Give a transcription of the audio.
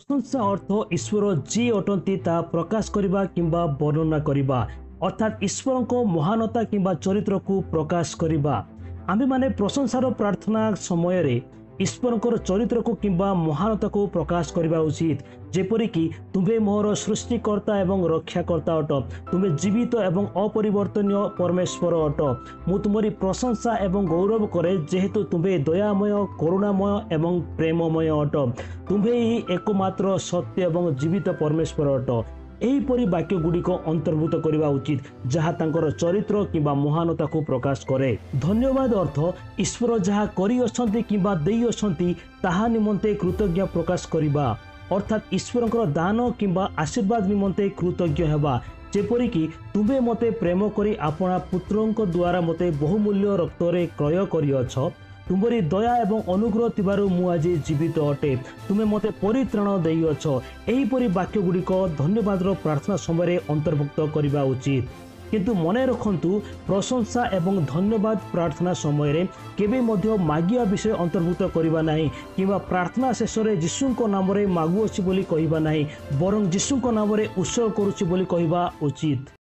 प्रशंसा अर्थ ईश्वर जी अटंती ता प्रकाश करने किंबा वर्णना करने अर्थात ईश्वर को महानता किंबा चरित्र को प्रकाश करने आमे माने प्रशंसार प्रार्थना समय रे ईश्वर चरित्र को किंबा महानता को प्रकाश करने उचित जेपरिक तुम्हें मोर सृष्टिकर्ता एवं रक्षाकर्ता अट तुम्हें जीवित एवं अपरिवर्तनीय परमेश्वर अट मु तुमरी प्रशंसा एवं गौरव करे जेहेतु तुम्हें दयामय करुणामय एवं प्रेममय अट तुम्हें ही एकमात्र सत्य एवं जीवित परमेश्वर अट एहीपरि वाक्य गुड़िक अंतर्भुत करने उचित जहाँ तांकर चरित्र किंबा महानता को प्रकाश करे। धन्यवाद अर्थ ईश्वर जहाँ करी अछंती किंबा देई अछंती ताहा निमंते कृतज्ञ प्रकाश करिबा अर्थात ईश्वर दान किंबा आशीर्वाद निमंते कृतज्ञ हेबा जेपरिक तुमे मते प्रेम करी आपणा पुत्रंक द्वारा मते बहुमूल्य रक्तरे क्रय करिअछ तुमरी दया एवं अनुग्रह थिबारु मु आज जीवित अटे तुमे मते परित्राण देइअछ एहीपरि वाक्य गुड़िक धन्यवाद प्रार्थना समय अंतर्भुक्त करने उचित किंतु मने रखंतु प्रशंसा एवं धन्यवाद प्रार्थना समय केबे मध्य मागिया विषय अंतर्भुक्त करबा नाही किंबा प्रार्थना शेष रे यीशुଙ୍କ नाम रे मागुअछि बोली कहबा नाही बरं यीशुଙ୍କ नाम रे उत्सर्ग करूछि बोली कहबा उचित।